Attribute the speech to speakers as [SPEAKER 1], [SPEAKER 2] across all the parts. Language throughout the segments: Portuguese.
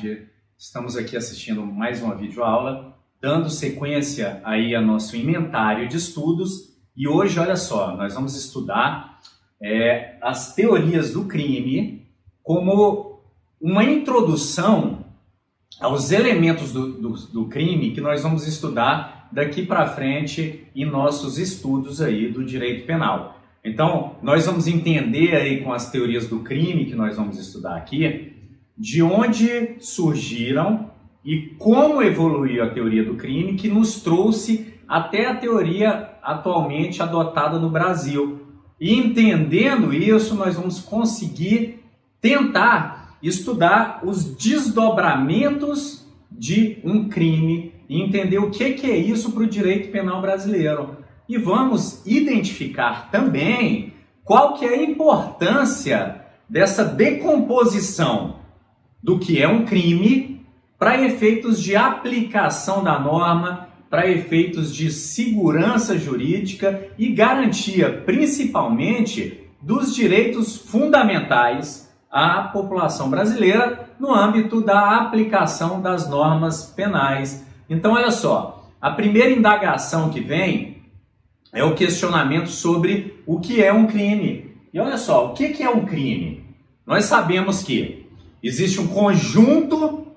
[SPEAKER 1] tarde. Estamos aqui assistindo mais uma videoaula, dando sequência aí a nosso inventário de estudos. E hoje, olha só, nós vamos estudar as teorias do crime como uma introdução aos elementos do crime que nós vamos estudar daqui para frente em nossos estudos aí do direito penal. Então, nós vamos entender aí com as teorias do crime que nós vamos estudar aqui, de onde surgiram e como evoluiu a teoria do crime que nos trouxe até a teoria atualmente adotada no Brasil. E entendendo isso, nós vamos conseguir tentar estudar os desdobramentos de um crime e entender o que é isso para o direito penal brasileiro. E vamos identificar também qual que é a importância dessa decomposição do que é um crime para efeitos de aplicação da norma, para efeitos de segurança jurídica e garantia, principalmente, dos direitos fundamentais à população brasileira no âmbito da aplicação das normas penais. Então, olha só, a primeira indagação que vem é o questionamento sobre o que é um crime. E olha só, o que é um crime? Nós sabemos que existe um conjunto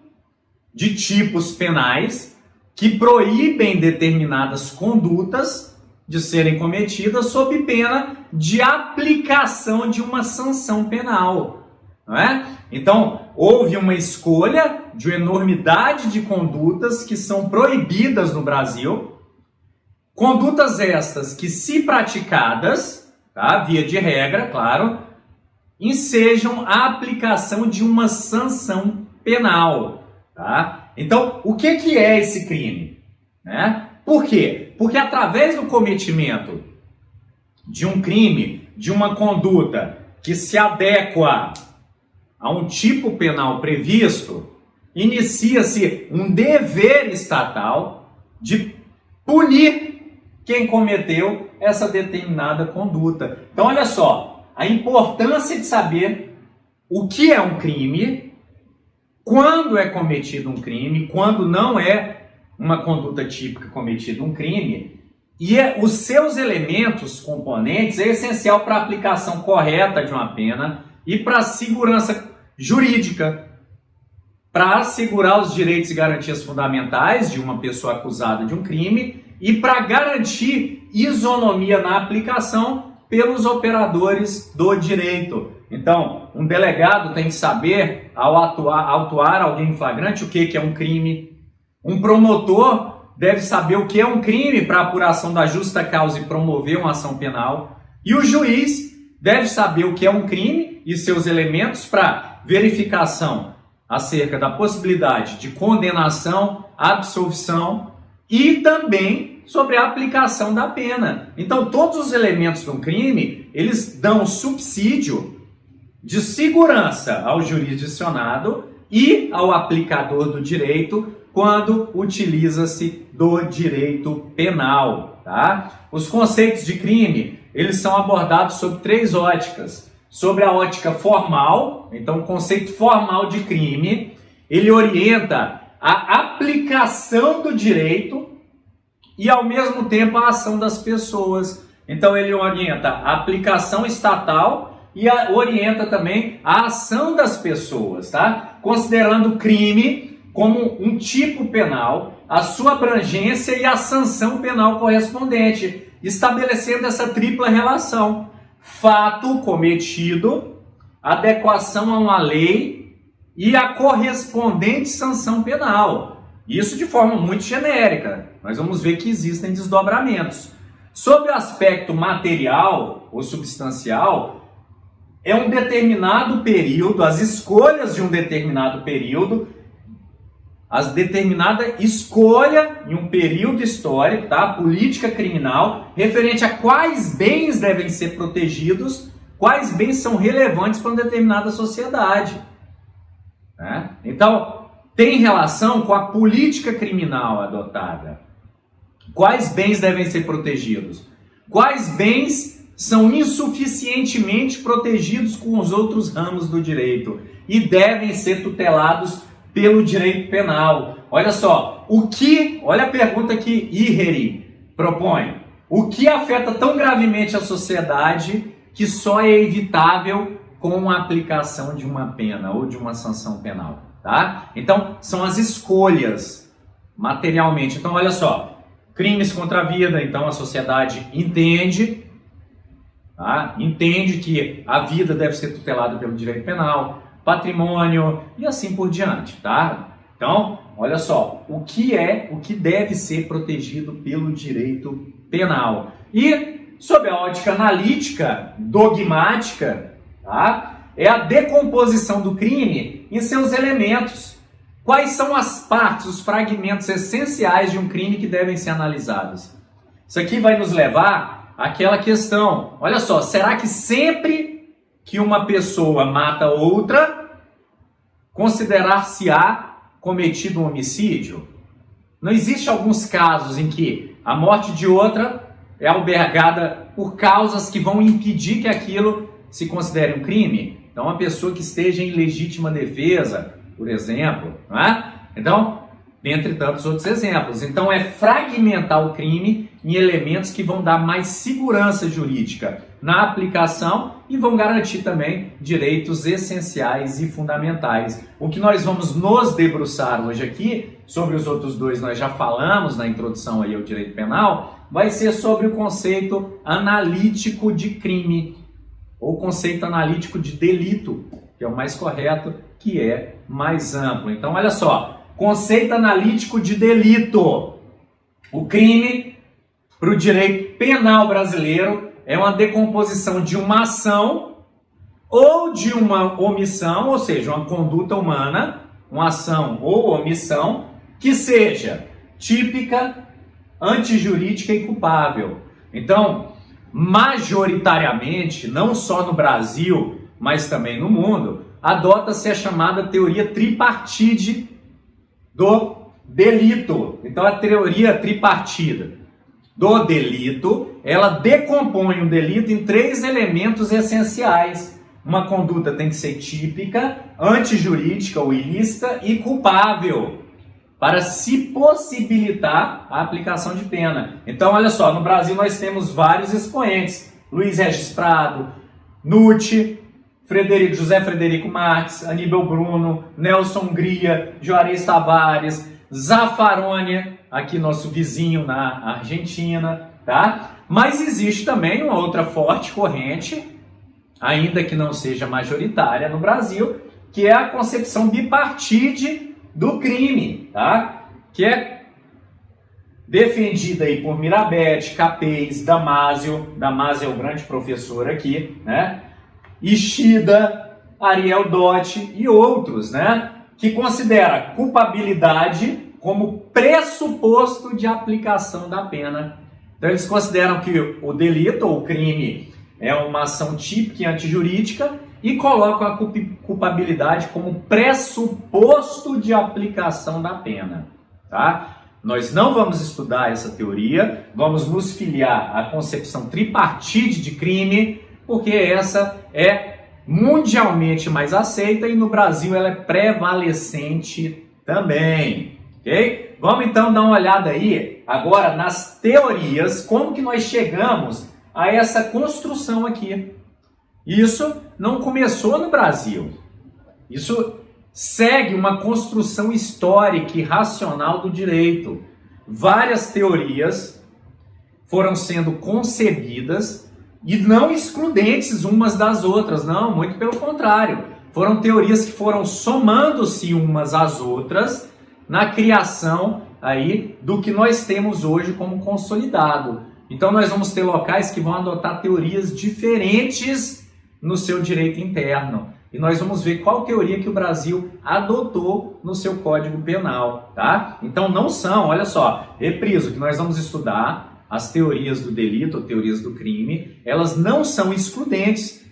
[SPEAKER 1] de tipos penais que proíbem determinadas condutas de serem cometidas sob pena de aplicação de uma sanção penal, não é? Então, houve uma escolha de uma enormidade de condutas que são proibidas no Brasil. Condutas estas que, se praticadas, tá, via de regra, claro, ensejam a aplicação de uma sanção penal. Tá? Então, o que é esse crime? Né? Por quê? Porque através do cometimento de um crime, de uma conduta que se adequa a um tipo penal previsto, inicia-se um dever estatal de punir quem cometeu essa determinada conduta. Então, olha só, a importância de saber o que é um crime, quando é cometido um crime, quando não é uma conduta típica cometida um crime, e os seus elementos, componentes, é essencial para a aplicação correta de uma pena e para a segurança jurídica, para assegurar os direitos e garantias fundamentais de uma pessoa acusada de um crime e para garantir isonomia na aplicação pelos operadores do direito. Então, um delegado tem que saber, ao autuar alguém em flagrante, o que é um crime. Um promotor deve saber o que é um crime para apuração da justa causa e promover uma ação penal. E o juiz deve saber o que é um crime e seus elementos para verificação acerca da possibilidade de condenação, absolvição e também sobre a aplicação da pena. Então, todos os elementos de um crime, eles dão subsídio de segurança ao jurisdicionado e ao aplicador do direito quando utiliza-se do direito penal. Tá? Os conceitos de crime, eles são abordados sob três óticas. Sobre a ótica formal, então o conceito formal de crime, ele orienta a aplicação do direito e, ao mesmo tempo, a ação das pessoas. Então, ele orienta a aplicação estatal e orienta também a ação das pessoas, tá? Considerando o crime como um tipo penal, a sua abrangência e a sanção penal correspondente, estabelecendo essa tripla relação: fato cometido, adequação a uma lei e a correspondente sanção penal. Isso de forma muito genérica. Nós vamos ver que existem desdobramentos. Sobre o aspecto material ou substancial, é um determinado período, as escolhas de um determinado período, a determinada escolha em um período histórico, tá? Política criminal, referente a quais bens devem ser protegidos, quais bens são relevantes para uma determinada sociedade. Né? Então, tem relação com a política criminal adotada. Quais bens devem ser protegidos? Quais bens são insuficientemente protegidos com os outros ramos do direito e devem ser tutelados pelo direito penal. Olha só, olha a pergunta que Iheri propõe. O que afeta tão gravemente a sociedade que só é evitável com a aplicação de uma pena ou de uma sanção penal, tá? Então, são as escolhas materialmente. Então, olha só, crimes contra a vida, então a sociedade entende, tá? Entende que a vida deve ser tutelada pelo direito penal, patrimônio e assim por diante, tá? Então, olha só, o que deve ser protegido pelo direito penal. E, sob a ótica analítica, dogmática, tá? É a decomposição do crime em seus elementos. Quais são as partes, os fragmentos essenciais de um crime que devem ser analisados? Isso aqui vai nos levar àquela questão. Olha só, será que sempre que uma pessoa mata outra, considerar-se-á cometido um homicídio? Não existe alguns casos em que a morte de outra é albergada por causas que vão impedir que aquilo se considere um crime? Então, uma pessoa que esteja em legítima defesa, por exemplo, não é? Então, dentre tantos outros exemplos. Então, é fragmentar o crime em elementos que vão dar mais segurança jurídica na aplicação e vão garantir também direitos essenciais e fundamentais. O que nós vamos nos debruçar hoje aqui, sobre os outros dois nós já falamos na introdução aí ao direito penal, vai ser sobre o conceito analítico de crime, ou conceito analítico de delito, que é o mais correto, que é mais amplo. Então, olha só, conceito analítico de delito. O crime, para o direito penal brasileiro, é uma decomposição de uma ação ou de uma omissão, ou seja, uma conduta humana, uma ação ou omissão, que seja típica, antijurídica e culpável. Então, majoritariamente, não só no Brasil, mas também no mundo, adota-se a chamada teoria tripartite do delito. Então, a teoria tripartida do delito, ela decompõe o delito em 3 elementos essenciais. Uma conduta tem que ser típica, antijurídica ou ilícita e culpável, para se possibilitar a aplicação de pena. Então, olha só, no Brasil nós temos vários expoentes. Luiz Regis Prado, Nutti, José Frederico Marques, Aníbal Bruno, Nelson Gria, Juarez Tavares, Zaffaroni, aqui nosso vizinho na Argentina, tá? Mas existe também uma outra forte corrente, ainda que não seja majoritária no Brasil, que é a concepção bipartite do crime, tá? Que é defendida aí por Mirabete, Capês, Damásio é o grande professor aqui, né? Ishida, Ariel Dotti e outros, né? Que considera culpabilidade como pressuposto de aplicação da pena. Então eles consideram que o delito ou o crime é uma ação típica e antijurídica e colocam a culpabilidade como pressuposto de aplicação da pena, tá? Nós não vamos estudar essa teoria, vamos nos filiar à concepção tripartite de crime, porque essa é mundialmente mais aceita e no Brasil ela é prevalecente também, ok? Vamos então dar uma olhada aí agora nas teorias, como que nós chegamos a essa construção aqui. Isso não começou no Brasil, isso segue uma construção histórica e racional do direito. Várias teorias foram sendo concebidas e não excludentes umas das outras, não, muito pelo contrário. Foram teorias que foram somando-se umas às outras na criação aí do que nós temos hoje como consolidado. Então nós vamos ter locais que vão adotar teorias diferentes no seu direito interno. E nós vamos ver qual teoria que o Brasil adotou no seu Código Penal, tá? Então não são, olha só, repriso, que nós vamos estudar as teorias do delito, teorias do crime, elas não são excludentes.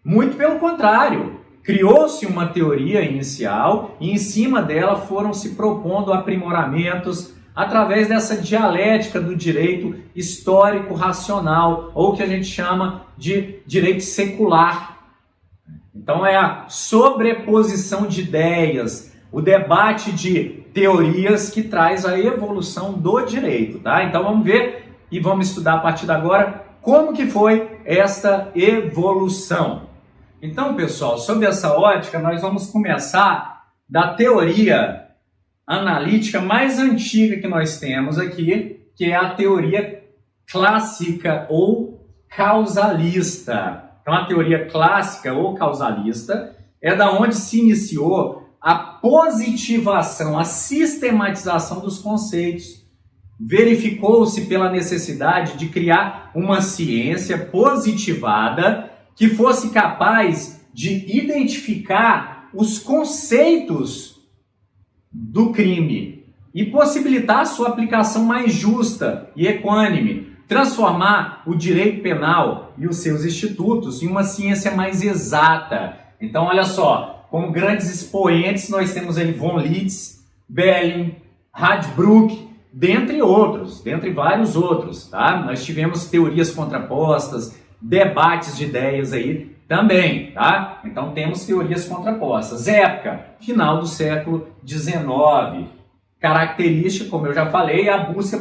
[SPEAKER 1] Muito pelo contrário, criou-se uma teoria inicial e em cima dela foram se propondo aprimoramentos através dessa dialética do direito histórico-racional, ou que a gente chama de direito secular. Então é a sobreposição de ideias, o debate de teorias que traz a evolução do direito, tá? Então vamos ver e vamos estudar a partir de agora como que foi esta evolução. Então, pessoal, sob essa ótica, nós vamos começar da teoria analítica mais antiga que nós temos aqui, que é a teoria clássica ou causalista. Então, a teoria clássica ou causalista é da onde se iniciou a positivação, a sistematização dos conceitos. Verificou-se pela necessidade de criar uma ciência positivada que fosse capaz de identificar os conceitos do crime e possibilitar a sua aplicação mais justa e equânime, transformar o direito penal e os seus institutos em uma ciência mais exata. Então, olha só, como grandes expoentes nós temos aí von Litz, Belling, Radbruch, dentre outros, dentre vários outros, tá? Nós tivemos teorias contrapostas, debates de ideias aí também, tá? Então temos teorias contrapostas. Época, final do século XIX. Característica, como eu já falei, é a busca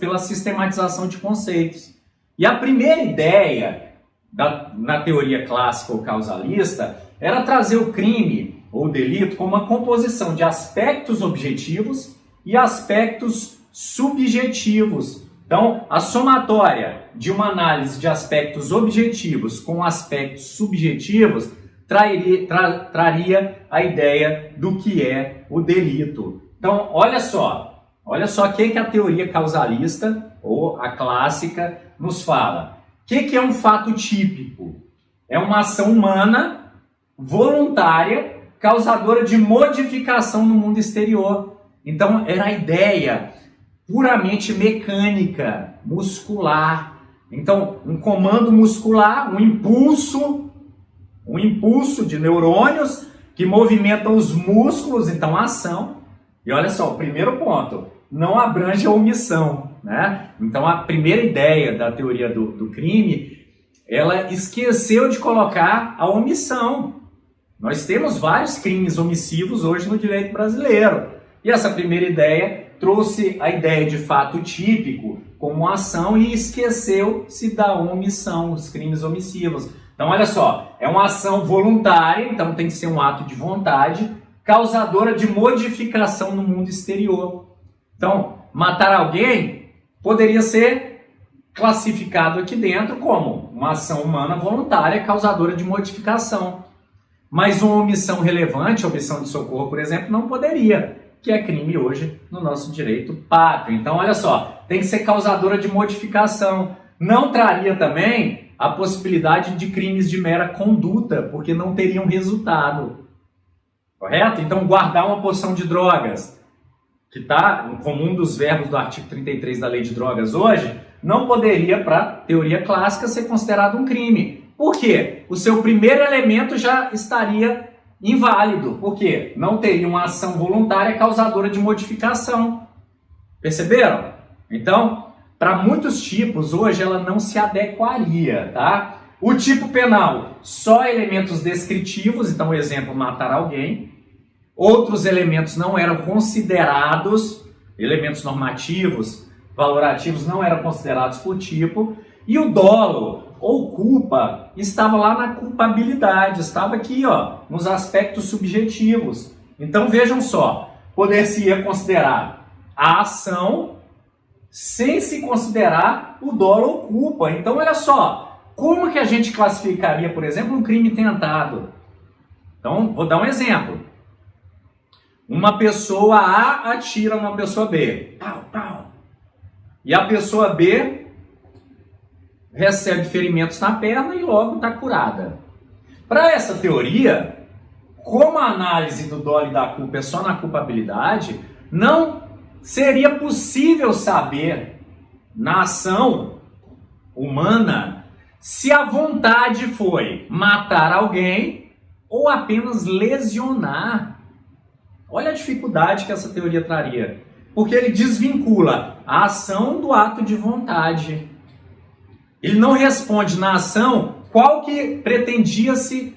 [SPEAKER 1] pela sistematização de conceitos. E a primeira ideia na teoria clássica ou causalista era trazer o crime ou delito como uma composição de aspectos objetivos e aspectos subjetivos. Então, a somatória de uma análise de aspectos objetivos com aspectos subjetivos traria a ideia do que é o delito. Então, olha só o que a teoria causalista ou a clássica nos fala. O que é um fato típico? É uma ação humana, voluntária, causadora de modificação no mundo exterior. Então, era a ideia puramente mecânica, muscular. Então, um comando muscular, um impulso de neurônios que movimentam os músculos, então a ação. E olha só, o primeiro ponto, não abrange a omissão, né? Então, a primeira ideia da teoria do crime, ela esqueceu de colocar a omissão. Nós temos vários crimes omissivos hoje no direito brasileiro. E essa primeira ideia trouxe a ideia de fato típico como ação e esqueceu-se da omissão, os crimes omissivos. Então, olha só, é uma ação voluntária, então tem que ser um ato de vontade, causadora de modificação no mundo exterior. Então, matar alguém poderia ser classificado aqui dentro como uma ação humana voluntária causadora de modificação. Mas uma omissão relevante, a omissão de socorro, por exemplo, não poderia, que é crime hoje no nosso direito pátrio. Então, olha só, tem que ser causadora de modificação. Não traria também a possibilidade de crimes de mera conduta, porque não teriam resultado. Correto? Então, guardar uma porção de drogas, que está como um dos verbos do artigo 33 da Lei de Drogas hoje, não poderia, para a teoria clássica, ser considerado um crime. Por quê? O seu primeiro elemento já estaria inválido, porque não teria uma ação voluntária causadora de modificação. Perceberam? Então, para muitos tipos, hoje ela não se adequaria, tá? O tipo penal, só elementos descritivos, então, exemplo, matar alguém. Outros elementos não eram considerados, elementos normativos, valorativos não eram considerados por tipo. E o dolo ou culpa estava lá na culpabilidade, estava aqui, ó, nos aspectos subjetivos. Então vejam só, poder-se-ia considerar a ação sem se considerar o dolo ou culpa. Então olha só, como que a gente classificaria, por exemplo, um crime tentado? Então vou dar um exemplo. Uma pessoa A atira numa pessoa B. Pau, pau. E a pessoa B recebe ferimentos na perna e logo está curada. Para essa teoria, como a análise do dolo e da culpa é só na culpabilidade, não seria possível saber na ação humana se a vontade foi matar alguém ou apenas lesionar. Olha a dificuldade que essa teoria traria, porque ele desvincula a ação do ato de vontade. Ele não responde na ação o que pretendia-se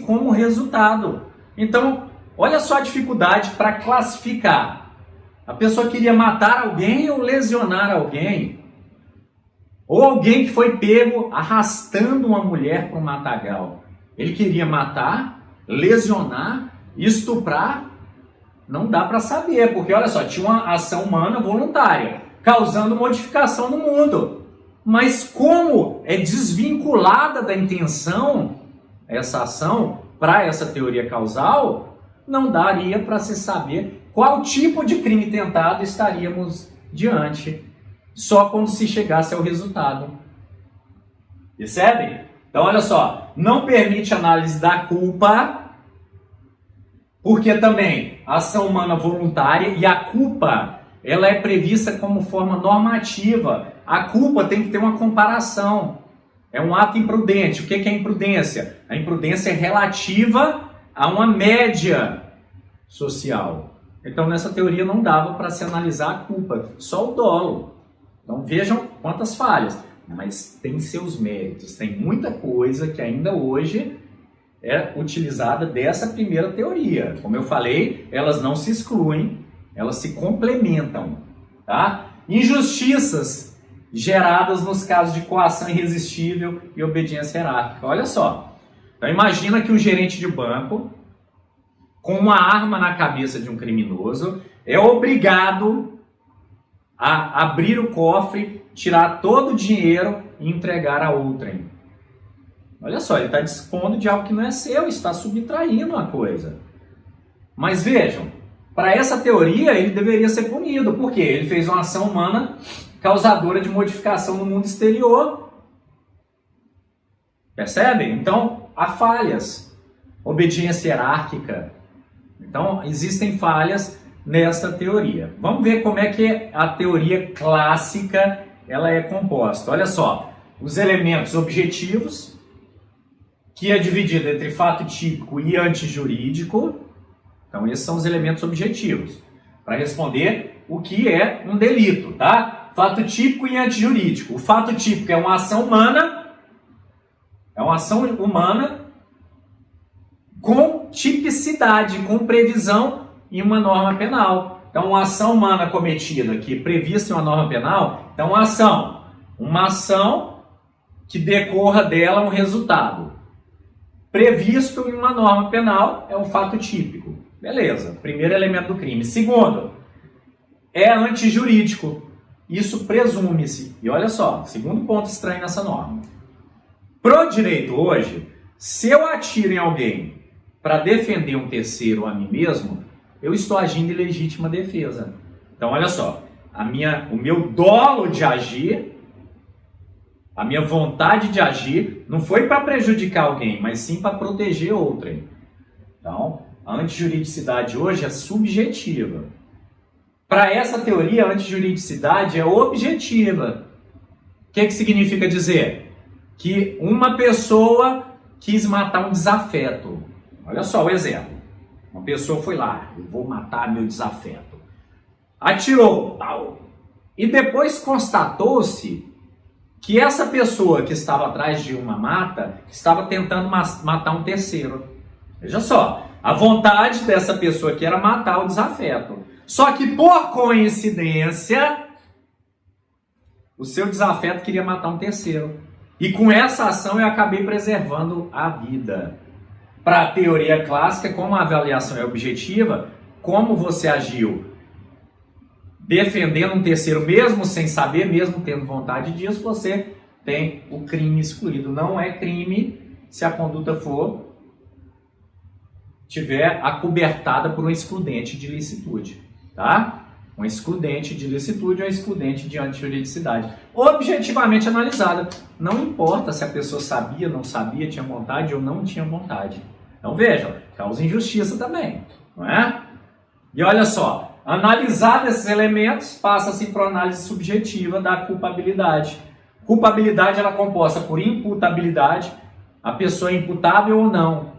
[SPEAKER 1] como resultado. Então, olha só a dificuldade para classificar. A pessoa queria matar alguém ou lesionar alguém. Ou alguém que foi pego arrastando uma mulher para um matagal. Ele queria matar, lesionar, estuprar. Não dá para saber, porque olha só, tinha uma ação humana voluntária, causando modificação no mundo. Mas como é desvinculada da intenção essa ação para essa teoria causal, não daria para se saber qual tipo de crime tentado estaríamos diante, só quando se chegasse ao resultado. Percebem? Então olha só, não permite análise da culpa, porque também a ação humana voluntária e a culpa, ela é prevista como forma normativa. A culpa tem que ter uma comparação. É um ato imprudente. O que é imprudência? A imprudência é relativa a uma média social. Então nessa teoria não dava para se analisar a culpa, só o dolo. Então vejam quantas falhas. Mas tem seus méritos. Tem muita coisa que ainda hoje é utilizada dessa primeira teoria. Como eu falei, elas não se excluem, elas se complementam. Tá? Injustiças geradas nos casos de coação irresistível e obediência hierárquica. Olha só. Então imagina que um gerente de banco, com uma arma na cabeça de um criminoso, é obrigado a abrir o cofre, tirar todo o dinheiro e entregar a outrem. Olha só, ele está dispondo de algo que não é seu, está subtraindo uma coisa. Mas vejam, para essa teoria ele deveria ser punido, porque ele fez uma ação humana causadora de modificação no mundo exterior. Percebem? Então, há falhas. Obediência hierárquica. Então, existem falhas nessa teoria. Vamos ver como é que a teoria clássica ela é composta. Olha só, os elementos objetivos, que é dividido entre fato típico e antijurídico. Então, esses são os elementos objetivos, para responder o que é um delito, tá? Fato típico e antijurídico. O fato típico é uma ação humana, com tipicidade, com previsão em uma norma penal. Então, uma ação humana cometida aqui, prevista em uma norma penal, então uma ação que decorra dela um resultado. Previsto em uma norma penal é um fato típico. Beleza, primeiro elemento do crime. Segundo, é antijurídico. Isso presume-se. E olha só, segundo ponto estranho nessa norma. Pro direito hoje, se eu atiro em alguém para defender um terceiro ou a mim mesmo, eu estou agindo em legítima defesa. Então olha só, o meu dolo de agir, a minha vontade de agir, não foi para prejudicar alguém, mas sim para proteger outrem. Então, a antijuridicidade hoje é subjetiva. Para essa teoria, a antijuridicidade é objetiva. O que significa dizer? Que uma pessoa quis matar um desafeto. Olha só o exemplo. Uma pessoa foi lá, eu vou matar meu desafeto. Atirou, tal. E depois constatou-se que essa pessoa que estava atrás de uma mata estava tentando matar um terceiro. Veja só, a vontade dessa pessoa aqui era matar o desafeto. Só que por coincidência, o seu desafeto queria matar um terceiro. E com essa ação eu acabei preservando a vida. Para a teoria clássica, como a avaliação é objetiva, como você agiu defendendo um terceiro mesmo sem saber, mesmo tendo vontade disso, você tem o crime excluído. Não é crime se a conduta tiver acobertada por um excludente de licitude, tá? Um excludente de licitude ou um excludente de antijuridicidade. Objetivamente analisada. Não importa se a pessoa sabia, não sabia, tinha vontade ou não tinha vontade. Então vejam, causa injustiça também, não é? E olha só, analisado esses elementos, passa-se para a análise subjetiva da culpabilidade. Culpabilidade ela é composta por imputabilidade, a pessoa é imputável ou não.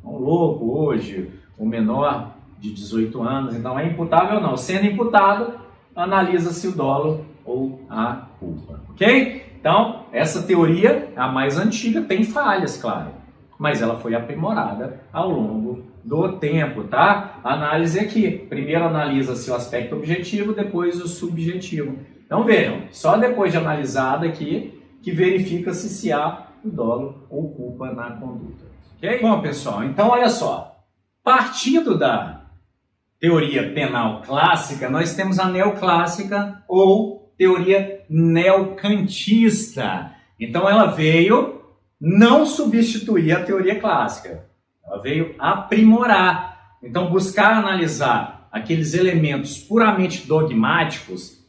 [SPEAKER 1] Um louco hoje, o menor de 18 anos, então é imputável ou não. Sendo imputado, analisa-se o dolo ou a culpa, ok? Então, essa teoria, a mais antiga, tem falhas, claro, mas ela foi aprimorada ao longo do tempo, tá? Análise aqui. Primeiro analisa-se o aspecto objetivo, depois o subjetivo. Então vejam, só depois de analisado aqui que verifica-se se há o dolo ou culpa na conduta. Ok? Bom, pessoal, então olha só. Partindo da teoria penal clássica, nós temos a neoclássica ou teoria neocantista. Então ela veio não substituir a teoria clássica, ela veio aprimorar. Então buscar analisar aqueles elementos puramente dogmáticos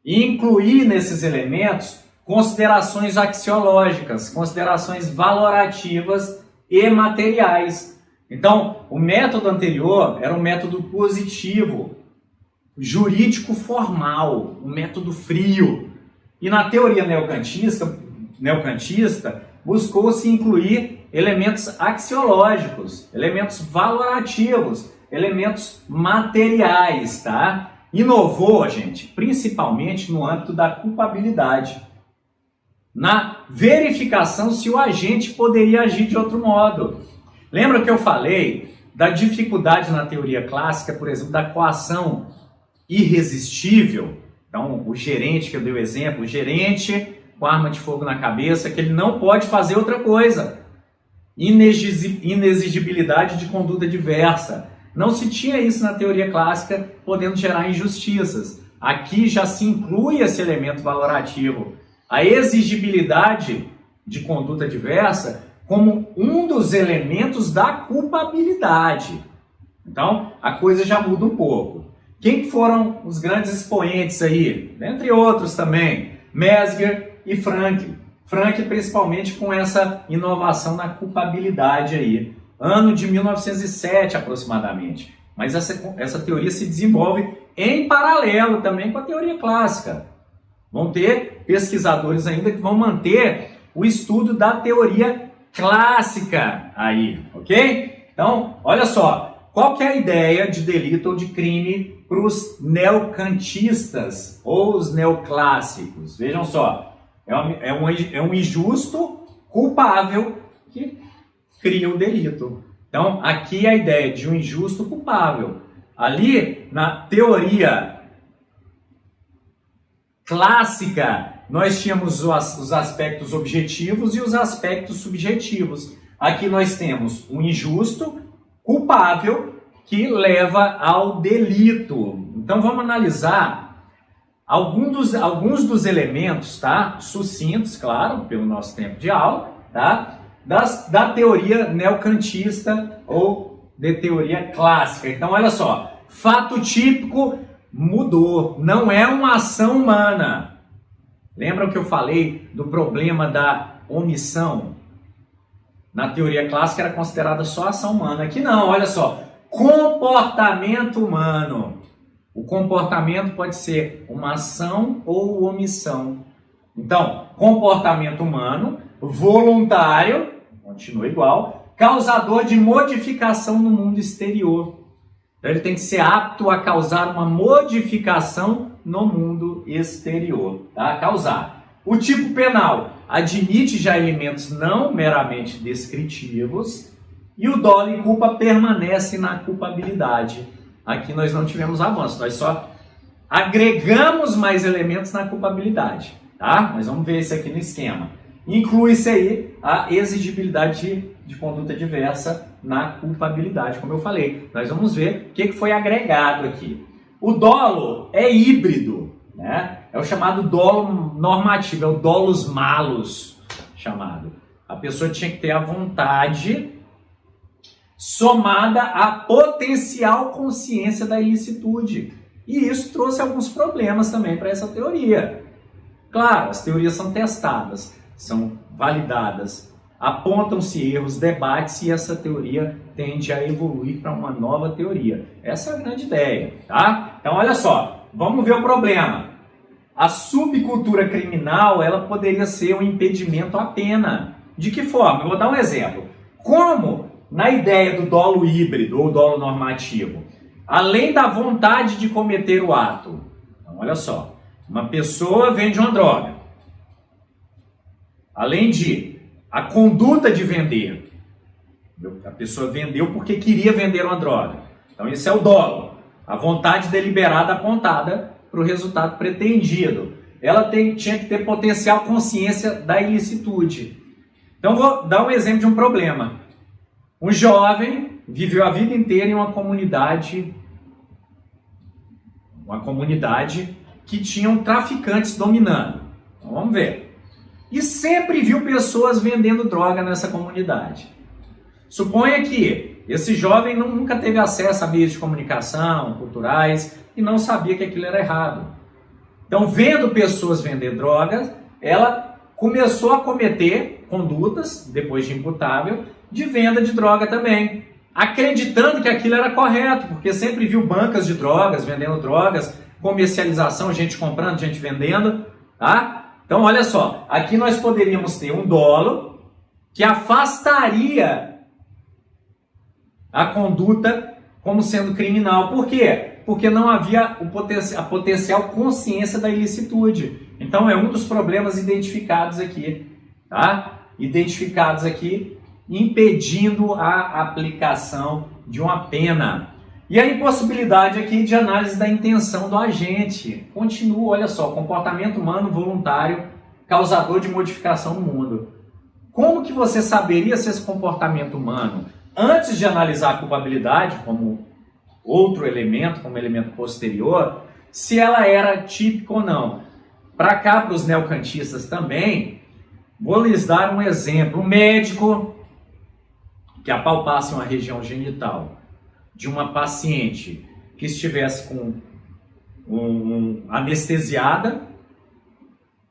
[SPEAKER 1] e incluir nesses elementos considerações axiológicas, considerações valorativas e materiais. Então, o método anterior era um método positivo, jurídico formal, um método frio. E na teoria neocantista buscou-se incluir elementos axiológicos, elementos valorativos, elementos materiais, tá? Inovou, gente, principalmente no âmbito da culpabilidade, na verificação se o agente poderia agir de outro modo. Lembra que eu falei da dificuldade na teoria clássica, por exemplo, da coação irresistível? Então, o gerente, que eu dei o exemplo, o gerente com arma de fogo na cabeça, que ele não pode fazer outra coisa. Inexigibilidade de conduta diversa. Não se tinha isso na teoria clássica, podendo gerar injustiças. Aqui já se inclui esse elemento valorativo. A exigibilidade de conduta diversa como um dos elementos da culpabilidade. Então, a coisa já muda um pouco. Quem foram os grandes expoentes aí? Entre outros também, Mesger e Frank. Frank principalmente com essa inovação na culpabilidade aí. Ano de 1907 aproximadamente. Mas essa teoria se desenvolve em paralelo também com a teoria clássica. Vão ter pesquisadores ainda que vão manter o estudo da teoria clássica aí, ok? Então, olha só, qual que é a ideia de delito ou de crime para os neocantistas ou os neoclássicos? Vejam só, é um injusto culpável que cria o delito. Então, aqui a ideia de um injusto culpável. Ali, na teoria clássica, nós tínhamos os aspectos objetivos e os aspectos subjetivos. Aqui nós temos um injusto culpável que leva ao delito. Então vamos analisar alguns dos elementos, tá? Sucintos, claro, pelo nosso tempo de aula, tá? Da teoria neocantista ou de teoria clássica. Então olha só, fato típico mudou, não é uma ação humana. Lembram que eu falei do problema da omissão? Na teoria clássica era considerada só ação humana. Aqui não, olha só. Comportamento humano. O comportamento pode ser uma ação ou omissão. Então, comportamento humano, voluntário, continua igual, causador de modificação no mundo exterior. Então, ele tem que ser apto a causar uma modificação no mundo exterior, tá? Causar. O tipo penal admite já elementos não meramente descritivos e o dolo e culpa permanece na culpabilidade. Aqui nós não tivemos avanço, nós só agregamos mais elementos na culpabilidade, tá? Mas vamos ver isso aqui no esquema. Inclui-se aí a exigibilidade de conduta diversa na culpabilidade, como eu falei. Nós vamos ver o que foi agregado aqui. O dolo é híbrido, né? É o chamado dolo normativo, é o dolus malus chamado. A pessoa tinha que ter a vontade somada à potencial consciência da ilicitude. E isso trouxe alguns problemas também para essa teoria. Claro, as teorias são testadas, são validadas, apontam-se erros, debates e essa teoria tende a evoluir para uma nova teoria. Essa é a grande ideia, tá? Então, olha só, vamos ver o problema. A subcultura criminal, ela poderia ser um impedimento à pena. De que forma? Eu vou dar um exemplo. Como, na ideia do dolo híbrido ou dolo normativo, além da vontade de cometer o ato, então, olha só, uma pessoa vende uma droga. Além de a conduta de vender, A pessoa vendeu porque queria vender uma droga. Então isso é o dolo. A vontade deliberada apontada para o resultado pretendido. Ela tinha que ter potencial consciência da ilicitude. Então vou dar um exemplo de um problema. Um jovem viveu a vida inteira em uma comunidade que tinham traficantes dominando. Então vamos ver. E sempre viu pessoas vendendo droga nessa comunidade. Suponha que esse jovem nunca teve acesso a meios de comunicação, culturais, e não sabia que aquilo era errado. Então, vendo pessoas vender drogas, ela começou a cometer condutas, depois de imputável, de venda de droga também, acreditando que aquilo era correto, porque sempre viu bancas de drogas, vendendo drogas, comercialização, gente comprando, gente vendendo, tá? Então, olha só, aqui nós poderíamos ter um dolo que afastaria a conduta como sendo criminal. Por quê? Porque não havia a potencial consciência da ilicitude. Então é um dos problemas identificados aqui, tá? Identificados aqui, impedindo a aplicação de uma pena. E a impossibilidade aqui de análise da intenção do agente. Continua, olha só, comportamento humano voluntário, causador de modificação no mundo. Como que você saberia se esse comportamento humano, antes de analisar a culpabilidade como outro elemento, como elemento posterior, se ela era típica ou não? Para cá, para os neocantistas também, vou lhes dar um exemplo. Um médico que apalpasse uma região genital de uma paciente que estivesse com anestesiada,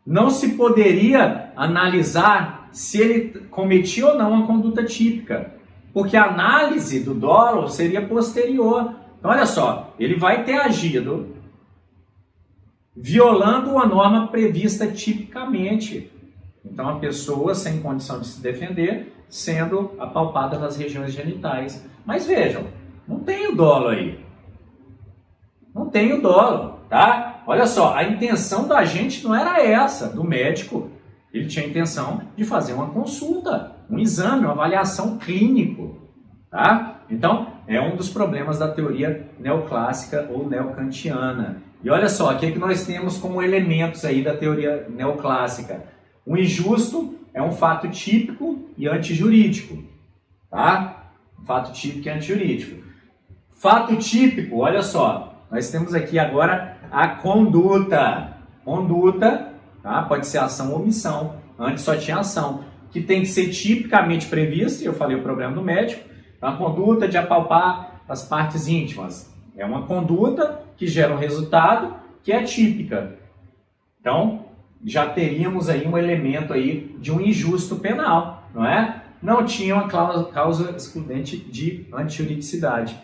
[SPEAKER 1] não se poderia analisar se ele cometia ou não uma conduta típica, porque a análise do dolo seria posterior. Então, olha só, ele vai ter agido violando uma norma prevista tipicamente. Então, a pessoa sem condição de se defender, sendo apalpada nas regiões genitais. Mas vejam, não tem o dolo aí. Não tem o dolo, tá? Olha só, a intenção da gente não era essa, do médico. Ele tinha a intenção de fazer uma consulta, um exame, uma avaliação clínico, tá? Então, é um dos problemas da teoria neoclássica ou neocantiana. E olha só, o que é que nós temos como elementos aí da teoria neoclássica? O injusto é um fato típico e antijurídico, tá? Um fato típico e antijurídico. Fato típico, olha só, nós temos aqui agora a conduta. Conduta, tá? Pode ser ação ou omissão. Antes só tinha ação, que tem que ser tipicamente prevista, eu falei o problema do médico, a conduta de apalpar as partes íntimas. É uma conduta que gera um resultado que é típica. Então, já teríamos aí um elemento aí de um injusto penal, não é? Não tinha uma causa excludente de antijuridicidade.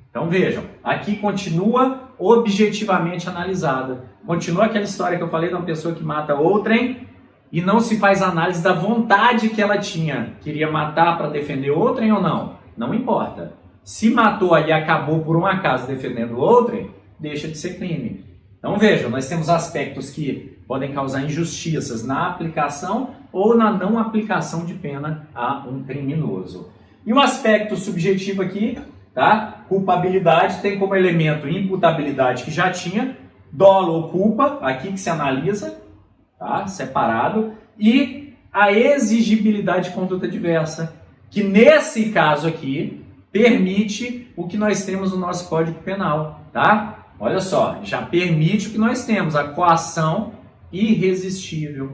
[SPEAKER 1] Então vejam, aqui continua objetivamente analisada. Continua aquela história que eu falei de uma pessoa que mata outrem e não se faz análise da vontade que ela tinha. Queria matar para defender outrem ou não? Não importa. Se matou e acabou por um acaso defendendo outrem, deixa de ser crime. Então vejam, nós temos aspectos que podem causar injustiças na aplicação ou na não aplicação de pena a um criminoso. E o aspecto subjetivo aqui, tá? Culpabilidade tem como elemento imputabilidade que já tinha, dolo ou culpa, aqui que se analisa, tá? Separado, e a exigibilidade de conduta diversa, que nesse caso aqui permite o que nós temos no nosso Código Penal, tá? Olha só, já permite o que nós temos, a coação irresistível.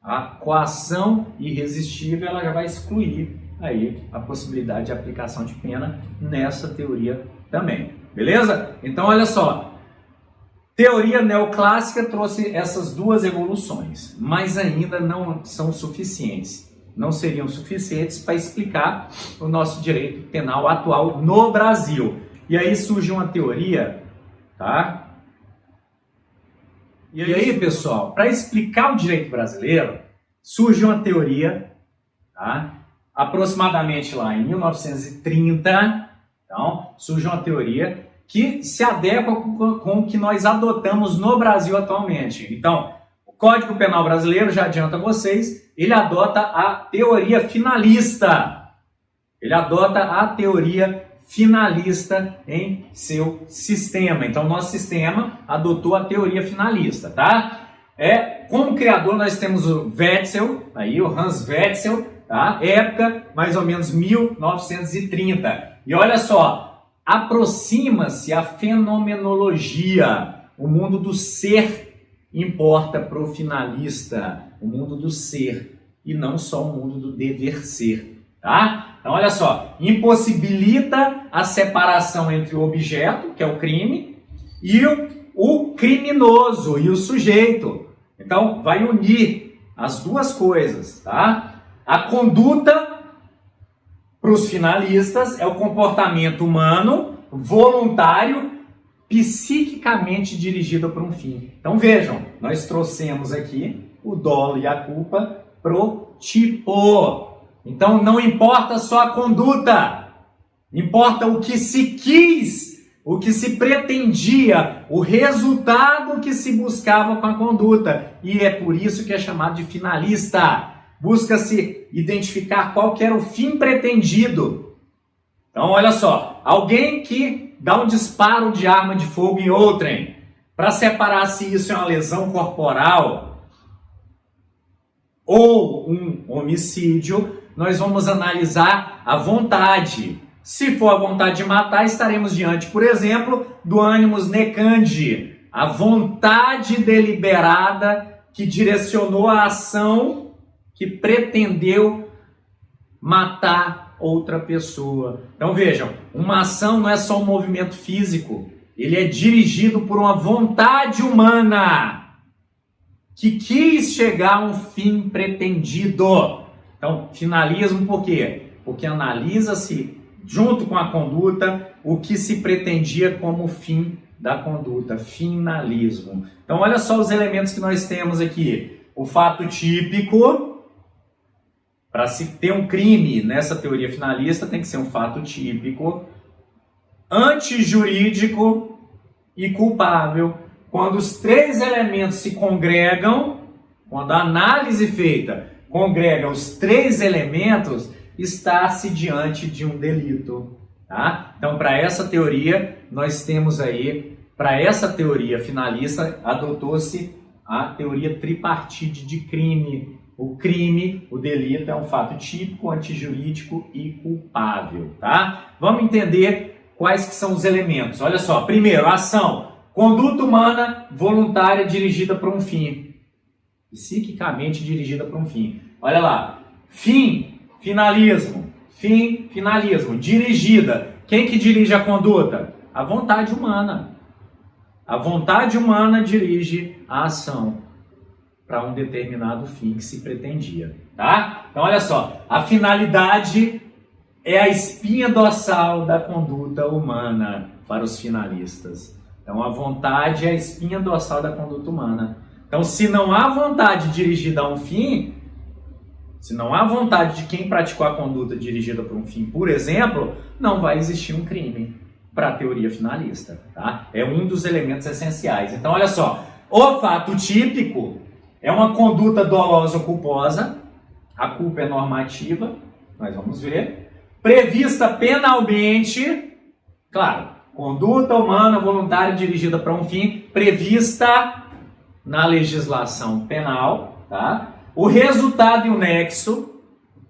[SPEAKER 1] A coação irresistível, ela já vai excluir aí a possibilidade de aplicação de pena nessa teoria também. Beleza? Então, olha só. Teoria neoclássica trouxe essas duas evoluções, mas ainda não são suficientes. Não seriam suficientes para explicar o nosso direito penal atual no Brasil. E aí surge uma teoria, tá? E aí, pessoal, para explicar o direito brasileiro, surge uma teoria, tá? Aproximadamente lá em 1930, então, surge uma teoria que se adequa com o que nós adotamos no Brasil atualmente. Então, o Código Penal brasileiro, já adianta a vocês, ele adota a teoria finalista. Ele adota a teoria finalista em seu sistema. Então, nosso sistema adotou a teoria finalista, tá? Como criador, nós temos o Wetzel, aí, o Hans Wetzel, tá? Época, mais ou menos 1930. E olha só, aproxima-se a fenomenologia, o mundo do ser importa para o finalista, o mundo do ser, e não só o mundo do dever ser, tá? Então, olha só, impossibilita a separação entre o objeto, que é o crime, e o criminoso e o sujeito. Então, vai unir as duas coisas, tá? A conduta, para os finalistas, é o comportamento humano, voluntário, psiquicamente dirigido para um fim. Então, vejam, nós trouxemos aqui o dolo e a culpa pro tipo. Então, não importa só a conduta, importa o que se quis, o que se pretendia, o resultado que se buscava com a conduta. E é por isso que é chamado de finalista. Busca-se identificar qual que era o fim pretendido. Então, olha só, alguém que dá um disparo de arma de fogo em outrem, para separar se isso é uma lesão corporal ou um homicídio, nós vamos analisar a vontade. Se for a vontade de matar, estaremos diante, por exemplo, do animus necandi, a vontade deliberada que direcionou a ação que pretendeu matar outra pessoa. Então vejam, uma ação não é só um movimento físico, ele é dirigido por uma vontade humana que quis chegar a um fim pretendido. Então, finalismo por quê? Porque analisa-se, junto com a conduta, o que se pretendia como fim da conduta, finalismo. Então, olha só os elementos que nós temos aqui. O fato típico, para se ter um crime nessa teoria finalista, tem que ser um fato típico, antijurídico e culpável. Quando os três elementos se congregam, quando a análise feita congrega os três elementos, está-se diante de um delito. Tá? Então, para essa teoria, nós temos aí, para essa teoria finalista, adotou-se a teoria tripartite de crime. O crime, o delito, é um fato típico, antijurídico e culpável. Tá? Vamos entender quais que são os elementos. Olha só, primeiro, ação. Conduta humana voluntária dirigida para um fim. Psiquicamente dirigida para um fim. Olha lá. Fim, finalismo. Fim, finalismo. Dirigida. Quem que dirige a conduta? A vontade humana. A vontade humana dirige a ação para um determinado fim que se pretendia. Tá? Então, olha só. A finalidade é a espinha dorsal da conduta humana para os finalistas. Então, a vontade é a espinha dorsal da conduta humana. Então, se não há vontade dirigida a um fim, se não há vontade de quem praticou a conduta dirigida para um fim, por exemplo, não vai existir um crime para a teoria finalista. Tá? É um dos elementos essenciais. Então, olha só. O fato típico é uma conduta dolosa ou culposa. A culpa é normativa, nós vamos ver. Prevista penalmente, claro, conduta humana voluntária dirigida para um fim, prevista na legislação penal, tá? O resultado e o nexo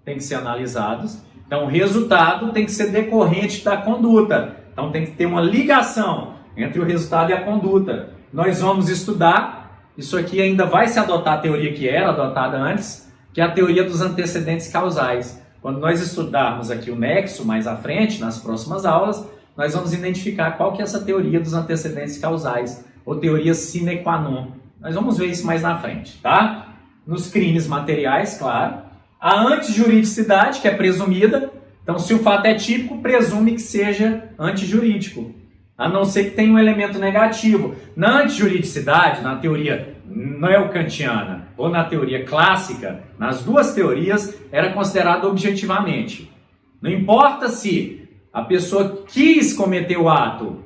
[SPEAKER 1] tem que ser analisados. Então, o resultado tem que ser decorrente da conduta. Então, tem que ter uma ligação entre o resultado e a conduta. Nós vamos estudar, isso aqui ainda vai se adotar a teoria que era adotada antes, que é a teoria dos antecedentes causais. Quando nós estudarmos aqui o nexo mais à frente, nas próximas aulas, nós vamos identificar qual que é essa teoria dos antecedentes causais, ou teoria sine qua non. Nós vamos ver isso mais na frente, tá? Nos crimes materiais, claro. A antijuridicidade, que é presumida. Então, se o fato é típico, presume que seja antijurídico, a não ser que tenha um elemento negativo. Na antijuridicidade, na teoria neocantiana ou na teoria clássica, nas duas teorias, era considerado objetivamente. Não importa se a pessoa quis cometer o ato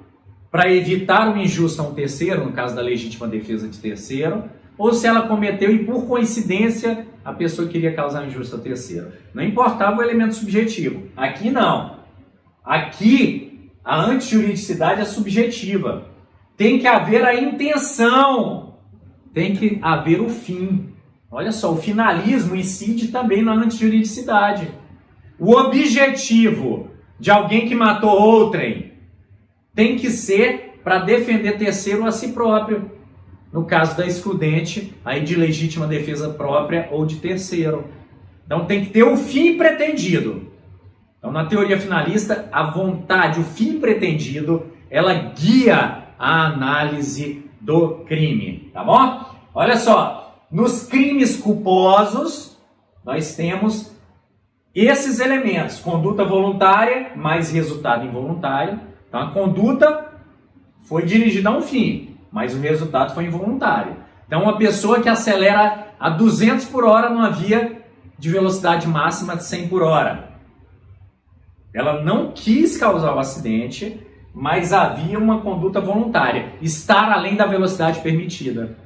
[SPEAKER 1] para evitar o injusto a um terceiro, no caso da legítima defesa de terceiro, ou se ela cometeu e por coincidência a pessoa queria causar injusta a terceiro. Não importava o elemento subjetivo. Aqui não. Aqui a antijuridicidade é subjetiva. Tem que haver a intenção. Tem que haver o fim. Olha só, o finalismo incide também na antijuridicidade. O objetivo de alguém que matou outrem tem que ser para defender terceiro a si próprio. No caso da excludente, aí de legítima defesa própria ou de terceiro. Então tem que ter o fim pretendido. Então na teoria finalista, a vontade, o fim pretendido, ela guia a análise do crime, tá bom? Olha só, nos crimes culposos, nós temos esses elementos, conduta voluntária mais resultado involuntário. Então a conduta foi dirigida a um fim, mas o resultado foi involuntário. Então uma pessoa que acelera a 200 por hora numa via de velocidade máxima de 100 por hora. Ela não quis causar o acidente, mas havia uma conduta voluntária, estar além da velocidade permitida.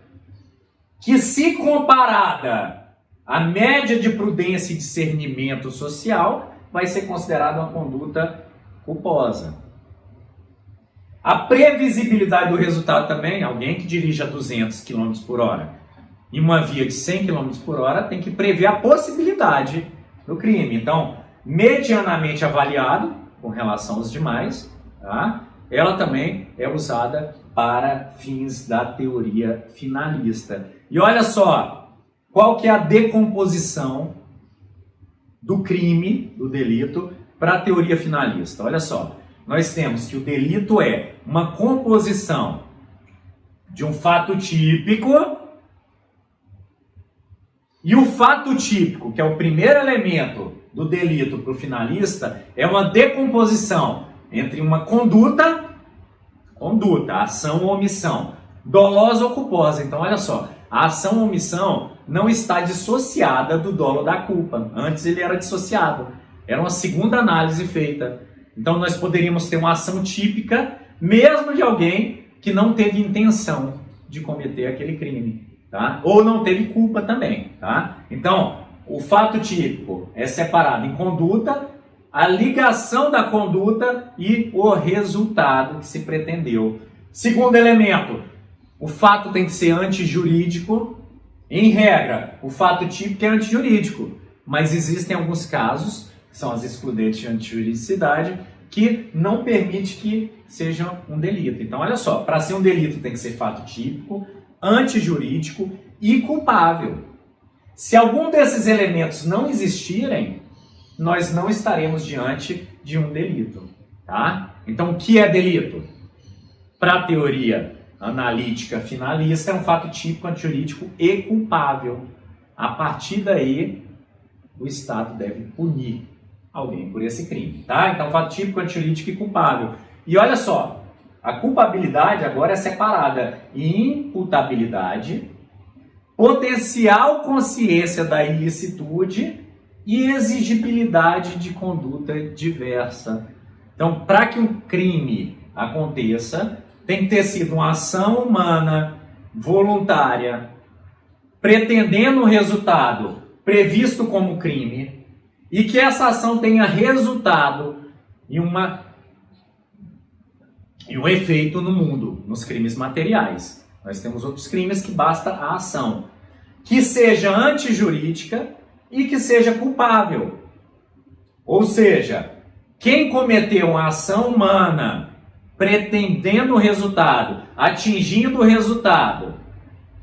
[SPEAKER 1] Que se comparada à média de prudência e discernimento social, vai ser considerada uma conduta culposa. A previsibilidade do resultado também, alguém que dirige a 200 km por hora em uma via de 100 km por hora tem que prever a possibilidade do crime. Então, medianamente avaliado com relação aos demais, tá? Ela também é usada para fins da teoria finalista. E olha só, qual que é a decomposição do crime, do delito, para a teoria finalista? Olha só, nós temos que o delito é uma composição de um fato típico, e o fato típico, que é o primeiro elemento do delito para o finalista, é uma decomposição entre uma conduta, ação ou omissão, dolosa ou culposa. Então, olha só, a ação ou omissão não está dissociada do dolo da culpa. Antes ele era dissociado. Era uma segunda análise feita. Então, nós poderíamos ter uma ação típica, mesmo de alguém que não teve intenção de cometer aquele crime, tá? Ou não teve culpa também, tá? Então, o fato típico é separado em conduta, a ligação da conduta e o resultado que se pretendeu. Segundo elemento, o fato tem que ser antijurídico. Em regra, o fato típico é antijurídico, mas existem alguns casos, que são as excludentes de antijuridicidade, que não permite que seja um delito. Então, olha só, para ser um delito tem que ser fato típico, antijurídico e culpável. Se algum desses elementos não existirem, nós não estaremos diante de um delito, tá? Então, o que é delito? Para a teoria analítica finalista, é um fato típico, antijurídico e culpável. A partir daí, o Estado deve punir alguém por esse crime, tá? Então, fato típico, antijurídico e culpável. E olha só, a culpabilidade agora é separada em imputabilidade, potencial consciência da ilicitude e exigibilidade de conduta diversa. Então, para que um crime aconteça, tem que ter sido uma ação humana, voluntária, pretendendo um resultado previsto como crime, e que essa ação tenha resultado em um efeito no mundo, nos crimes materiais. Nós temos outros crimes que basta a ação, que seja antijurídica e que seja culpável. Ou seja, quem cometeu uma ação humana pretendendo o resultado, atingindo o resultado,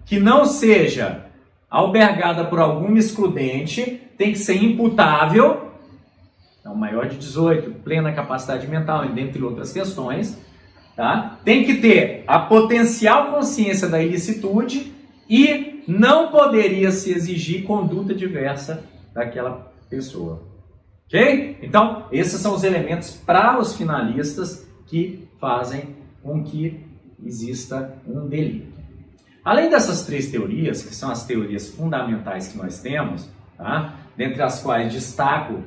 [SPEAKER 1] que não seja albergada por alguma excludente, tem que ser imputável, então maior de 18, plena capacidade mental, dentre outras questões, tá? Tem que ter a potencial consciência da ilicitude e não poderia se exigir conduta diversa daquela pessoa. Ok? Então, esses são os elementos para os finalistas que fazem com que exista um delito. Além dessas três teorias, que são as teorias fundamentais que nós temos, tá? Dentre as quais destaco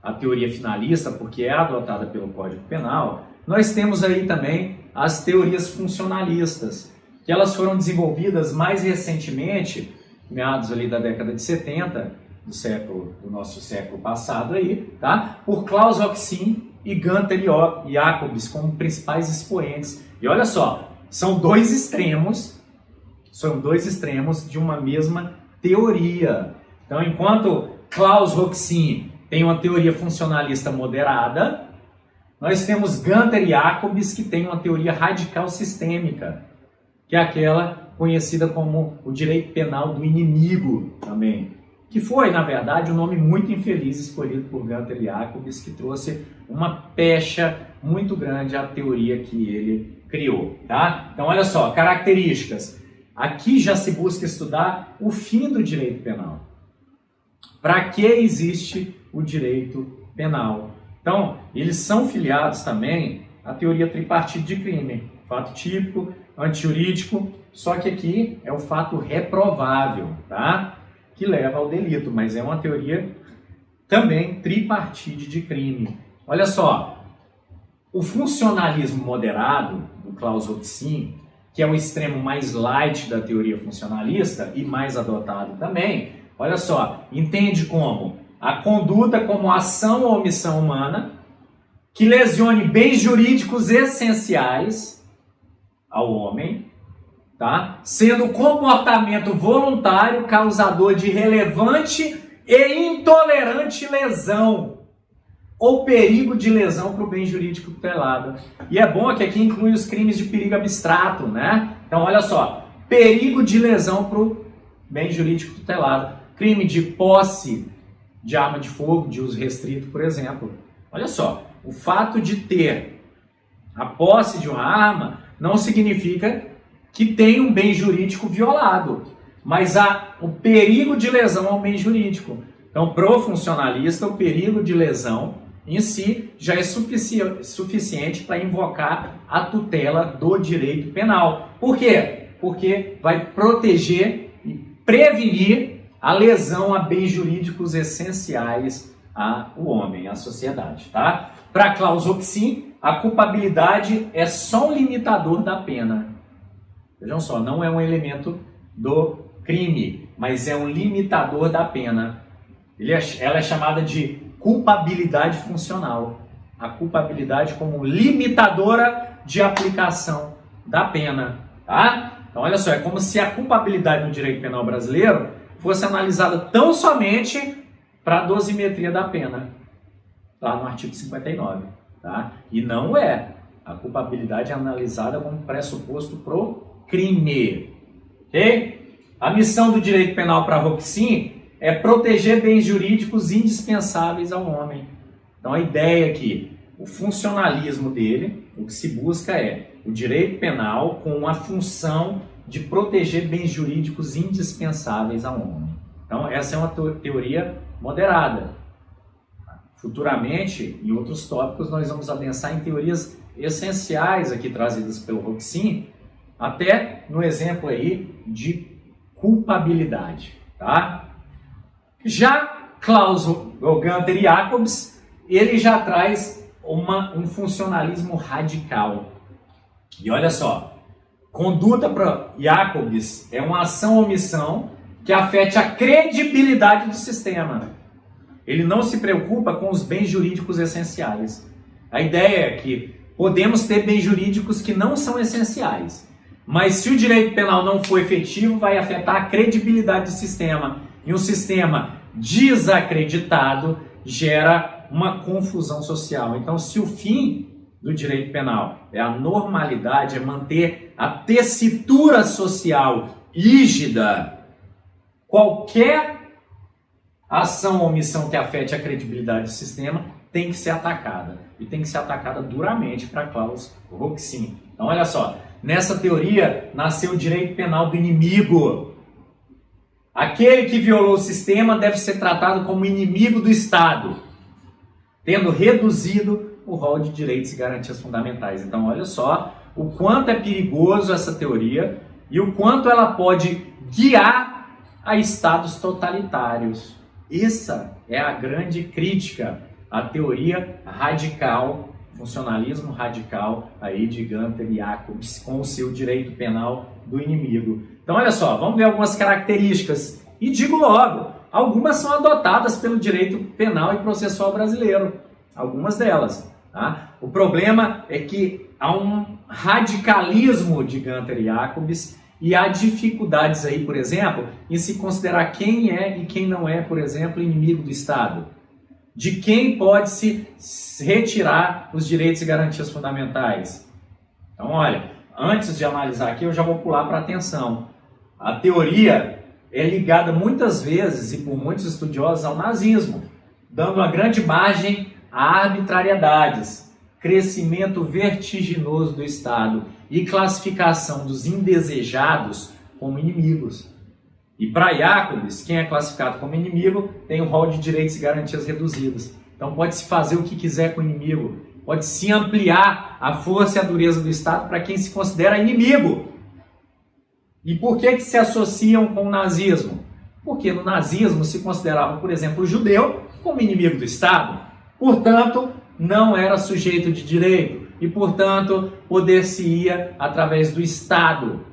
[SPEAKER 1] a teoria finalista, porque é adotada pelo Código Penal, nós temos aí também as teorias funcionalistas, que elas foram desenvolvidas mais recentemente meados ali da década de 70 do nosso século passado aí, tá? Por Klaus Roxin e Gunther Jacobs como principais expoentes. E olha só, são dois extremos de uma mesma teoria. Então, enquanto Klaus Roxin tem uma teoria funcionalista moderada, nós temos Gunther Jacobs, que tem uma teoria radical sistêmica, que é aquela conhecida como o direito penal do inimigo também, que foi, na verdade, um nome muito infeliz escolhido por Gunther Jacobs, que trouxe uma pecha muito grande à teoria que ele criou, tá? Então, olha só, características. Aqui já se busca estudar o fim do direito penal. Para que existe o direito penal? Então, eles são filiados também à teoria tripartite de crime, fato típico, antijurídico, só que aqui é o fato reprovável, tá? Que leva ao delito, mas é uma teoria também tripartite de crime. Olha só, o funcionalismo moderado do Klaus Roxin, que é o extremo mais light da teoria funcionalista e mais adotado também, olha só, entende como a conduta como ação ou omissão humana que lesione bens jurídicos essenciais ao homem, tá? Sendo o comportamento voluntário causador de relevante e intolerante lesão ou perigo de lesão para o bem jurídico tutelado. E é bom que aqui inclui os crimes de perigo abstrato, né? Então, olha só, perigo de lesão para o bem jurídico tutelado. Crime de posse de arma de fogo, de uso restrito, por exemplo. Olha só, o fato de ter a posse de uma arma não significa que tem um bem jurídico violado, mas há o perigo de lesão ao bem jurídico. Então, pro funcionalista, o perigo de lesão em si já é suficiente para invocar a tutela do direito penal. Por quê? Porque vai proteger e prevenir a lesão a bens jurídicos essenciais ao homem, à sociedade, tá? Para Klaus Roxin, a culpabilidade é só um limitador da pena. Vejam só, não é um elemento do crime, mas é um limitador da pena. Ela é chamada de culpabilidade funcional. A culpabilidade como limitadora de aplicação da pena, tá? Então, olha só, é como se a culpabilidade no direito penal brasileiro fosse analisada tão somente para a dosimetria da pena, lá no artigo 59, tá? E não é. A culpabilidade é analisada como pressuposto pro crime, ok? A missão do direito penal para Roxin é proteger bens jurídicos indispensáveis ao homem. Então a ideia é que o funcionalismo dele, o que se busca é o direito penal com a função de proteger bens jurídicos indispensáveis ao homem. Então essa é uma teoria moderada. Futuramente, em outros tópicos, nós vamos adensar em teorias essenciais aqui trazidas pelo Roxin, até no exemplo aí de culpabilidade, tá? Já Gunther Jacobs, ele já traz um funcionalismo radical. E olha só, conduta para Jacobs é uma ação ou omissão que afete a credibilidade do sistema. Ele não se preocupa com os bens jurídicos essenciais. A ideia é que podemos ter bens jurídicos que não são essenciais, mas se o direito penal não for efetivo, vai afetar a credibilidade do sistema. E um sistema desacreditado gera uma confusão social. Então, se o fim do direito penal é a normalidade, é manter a tessitura social rígida, qualquer ação ou omissão que afete a credibilidade do sistema tem que ser atacada. E tem que ser atacada duramente para Klaus Roxin. Então, olha só, nessa teoria nasceu o direito penal do inimigo. Aquele que violou o sistema deve ser tratado como inimigo do Estado, tendo reduzido o rol de direitos e garantias fundamentais. Então, olha só o quanto é perigoso essa teoria e o quanto ela pode guiar a estados totalitários. Essa é a grande crítica à teoria radical, funcionalismo radical aí de Gunther Jacobs, com o seu direito penal do inimigo. Então, olha só, vamos ver algumas características. E digo logo, algumas são adotadas pelo direito penal e processual brasileiro. Algumas delas. Tá? O problema é que há um radicalismo de Gunther e Jacobs e há dificuldades aí, por exemplo, em se considerar quem é e quem não é, por exemplo, inimigo do Estado. De quem pode-se retirar os direitos e garantias fundamentais. Então, olha, antes de analisar aqui, eu já vou pular para a atenção. A teoria é ligada muitas vezes, e por muitos estudiosos, ao nazismo, dando uma grande margem a arbitrariedades, crescimento vertiginoso do Estado e classificação dos indesejados como inimigos. E para Jacobs, quem é classificado como inimigo tem um rol de direitos e garantias reduzidos. Então pode-se fazer o que quiser com o inimigo, pode-se ampliar a força e a dureza do Estado para quem se considera inimigo. E por que se associam com o nazismo? Porque no nazismo se considerava, por exemplo, o judeu como inimigo do Estado. Portanto, não era sujeito de direito e, portanto, poder-se-ia, através do Estado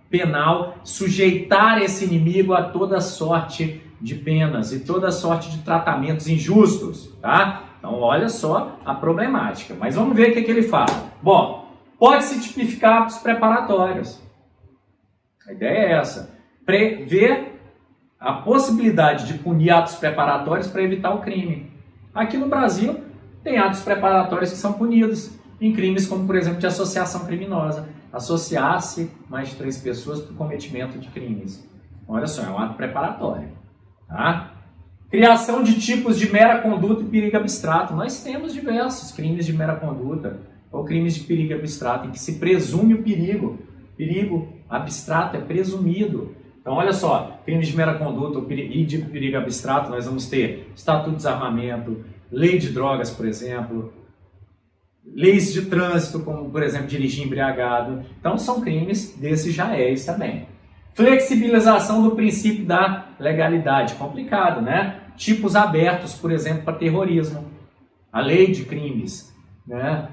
[SPEAKER 1] penal, sujeitar esse inimigo a toda sorte de penas e toda sorte de tratamentos injustos, tá? Então, olha só a problemática. Mas vamos ver o que ele fala. Bom, pode-se tipificar atos preparatórios. A ideia é essa. Prever a possibilidade de punir atos preparatórios para evitar o crime. Aqui no Brasil, tem atos preparatórios que são punidos em crimes como, por exemplo, de associação criminosa. Associar-se mais de 3 pessoas para o cometimento de crimes. Olha só, é um ato preparatório. Tá? Criação de tipos de mera conduta e perigo abstrato. Nós temos diversos crimes de mera conduta ou crimes de perigo abstrato, em que se presume o perigo. Perigo abstrato é presumido. Então, olha só, crimes de mera conduta e de perigo abstrato, nós vamos ter Estatuto de Desarmamento, Lei de Drogas, por exemplo, leis de trânsito, como, por exemplo, dirigir embriagado. Então, são crimes desses jaéis também. Flexibilização do princípio da legalidade. Complicado, né? Tipos abertos, por exemplo, para terrorismo. A lei de crimes, né,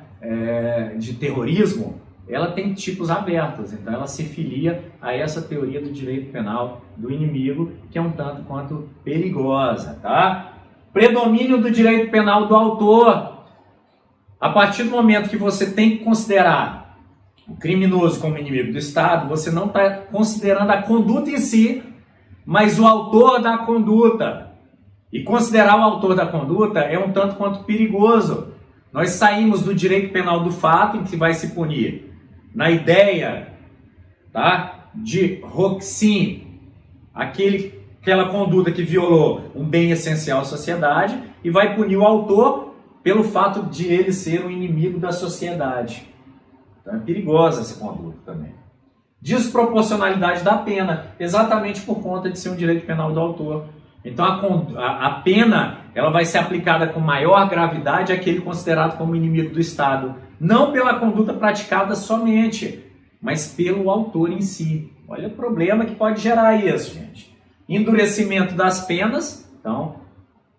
[SPEAKER 1] de terrorismo, ela tem tipos abertos, então ela se filia a essa teoria do direito penal do inimigo, que é um tanto quanto perigosa, tá? Predomínio do direito penal do autor. A partir do momento que você tem que considerar o criminoso como inimigo do Estado, você não está considerando a conduta em si, mas o autor da conduta. E considerar o autor da conduta é um tanto quanto perigoso. Nós saímos do direito penal do fato, em que vai se punir na ideia, tá, de Roxin, aquela conduta que violou um bem essencial à sociedade, e vai punir o autor pelo fato de ele ser um inimigo da sociedade. Então é perigosa essa conduta também. Desproporcionalidade da pena, exatamente por conta de ser um direito penal do autor. Então a pena ela vai ser aplicada com maior gravidade àquele considerado como inimigo do Estado. Não pela conduta praticada somente, mas pelo autor em si. Olha o problema que pode gerar isso, gente. Endurecimento das penas, então,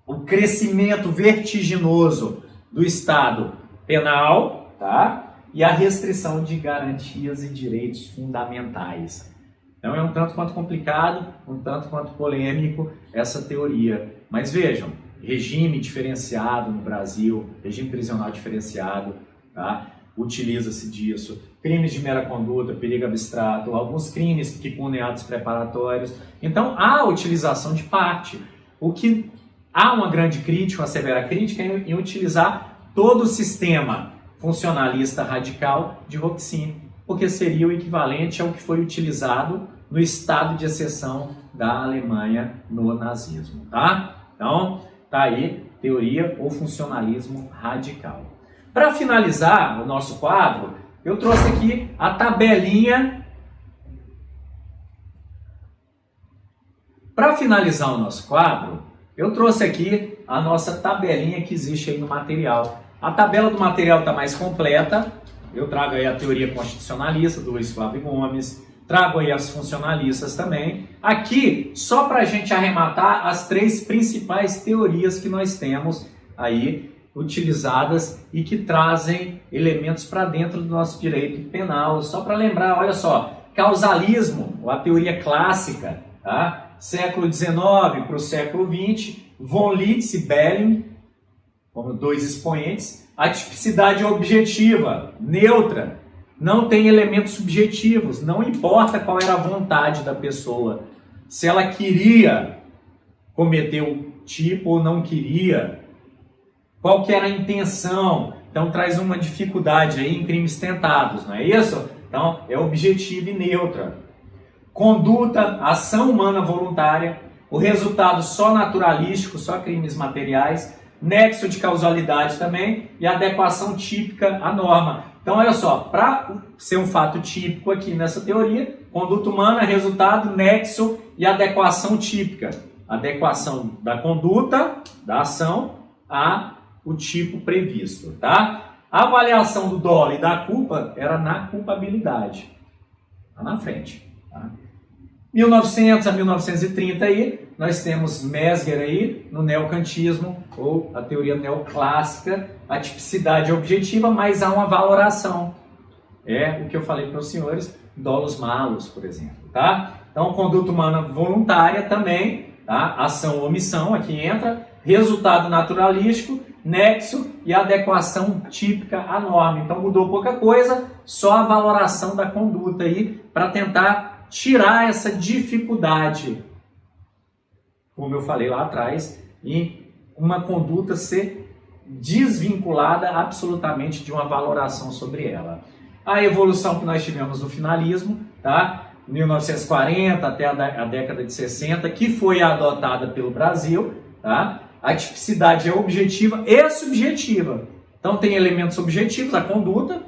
[SPEAKER 1] o crescimento vertiginoso do Estado penal, tá? E a restrição de garantias e direitos fundamentais. Então é um tanto quanto complicado, um tanto quanto polêmico essa teoria. Mas vejam, regime diferenciado no Brasil, regime prisional diferenciado, tá? Utiliza-se disso. Crimes de mera conduta, perigo abstrato, alguns crimes que punem atos preparatórios. Então há a utilização de parte. O que há uma grande crítica, uma severa crítica em utilizar todo o sistema funcionalista radical de Roxin, porque seria o equivalente ao que foi utilizado no estado de exceção da Alemanha no nazismo, tá? Então, tá aí teoria ou funcionalismo radical. Para finalizar o nosso quadro, eu trouxe aqui a tabelinha. Para finalizar o nosso quadro, eu trouxe aqui a nossa tabelinha que existe aí no material. A tabela do material está mais completa. Eu trago aí a teoria constitucionalista do Luiz Flávio Gomes, trago aí as funcionalistas também. Aqui, só para a gente arrematar as 3 principais teorias que nós temos aí utilizadas e que trazem elementos para dentro do nosso direito penal. Só para lembrar, olha só, causalismo, ou a teoria clássica, tá? Século XIX para o século XX, von Litz e Belling, como dois expoentes. A tipicidade objetiva, neutra, não tem elementos subjetivos, não importa qual era a vontade da pessoa, se ela queria cometer o tipo ou não queria, qual que era a intenção. Então traz uma dificuldade aí em crimes tentados, não é isso? Então é objetiva e neutra. Conduta, ação humana voluntária, o resultado só naturalístico, só crimes materiais, nexo de causalidade também e adequação típica à norma. Então olha só, para ser um fato típico aqui nessa teoria, conduta humana, resultado, nexo e adequação típica. Adequação da conduta, da ação, ao tipo previsto, tá? A avaliação do dolo e da culpa era na culpabilidade, lá na frente, tá? 1900 a 1930 aí, nós temos Mesger aí no neocantismo, ou a teoria neoclássica, a tipicidade objetiva, mas há uma valoração. É o que eu falei para os senhores, dolos malos, por exemplo, tá? Então, conduta humana voluntária também, tá? Ação ou omissão, aqui entra, resultado naturalístico, nexo e adequação típica à norma. Então, mudou pouca coisa, só a valoração da conduta aí, para tentar tirar essa dificuldade, como eu falei lá atrás, e uma conduta ser desvinculada absolutamente de uma valoração sobre ela. A evolução que nós tivemos no finalismo, tá? 1940 até a década de 60, que foi adotada pelo Brasil, tá? A tipicidade é objetiva e subjetiva. Então tem elementos objetivos, a conduta,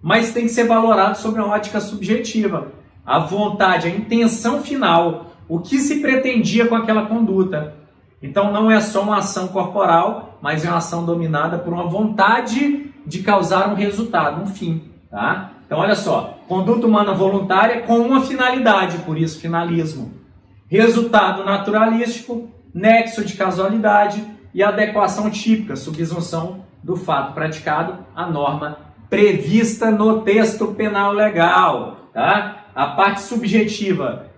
[SPEAKER 1] mas tem que ser valorado sobre uma ótica subjetiva. A vontade, a intenção final, o que se pretendia com aquela conduta. Então não é só uma ação corporal, mas é uma ação dominada por uma vontade de causar um resultado, um fim. Tá? Então olha só, conduta humana voluntária com uma finalidade, por isso finalismo. Resultado naturalístico, nexo de causalidade e adequação típica, subsunção do fato praticado à norma prevista no texto penal legal. Tá? A parte subjetiva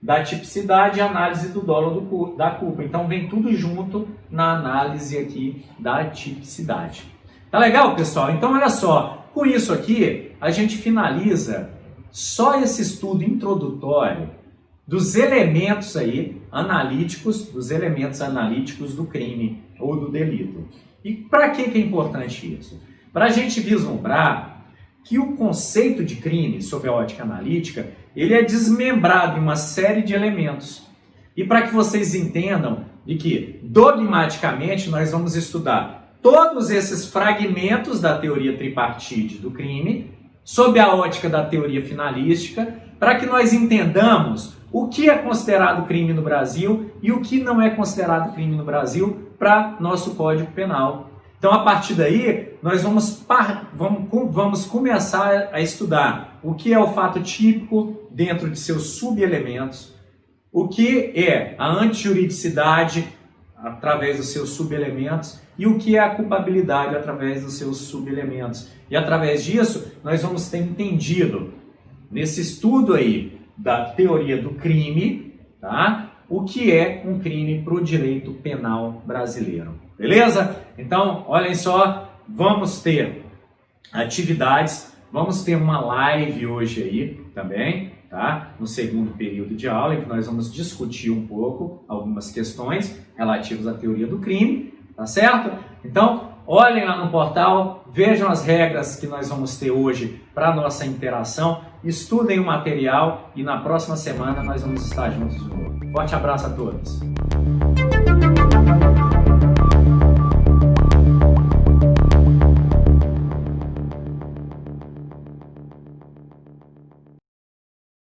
[SPEAKER 1] da tipicidade e análise do dolo da culpa. Então vem tudo junto na análise aqui da tipicidade. Tá legal, pessoal? Então olha só, com isso aqui a gente finaliza só esse estudo introdutório dos elementos aí analíticos, do crime ou do delito. E para que é importante isso? Para a gente vislumbrar que o conceito de crime, sob a ótica analítica, ele é desmembrado em uma série de elementos. E para que vocês entendam de que, dogmaticamente, nós vamos estudar todos esses fragmentos da teoria tripartite do crime, sob a ótica da teoria finalística, para que nós entendamos o que é considerado crime no Brasil e o que não é considerado crime no Brasil para nosso Código Penal. Então, a partir daí, nós vamos começar a estudar o que é o fato típico dentro de seus subelementos, o que é a antijuridicidade através dos seus subelementos e o que é a culpabilidade através dos seus subelementos. E através disso, nós vamos ter entendido, nesse estudo aí da teoria do crime, tá? O que é um crime para o direito penal brasileiro. Beleza? Então, olhem só, vamos ter atividades, vamos ter uma live hoje aí também, tá? No segundo período de aula, em que nós vamos discutir um pouco algumas questões relativas à teoria do crime, tá certo? Então, olhem lá no portal, vejam as regras que nós vamos ter hoje para a nossa interação, estudem o material e na próxima semana nós vamos estar juntos de novo. Forte abraço a todos!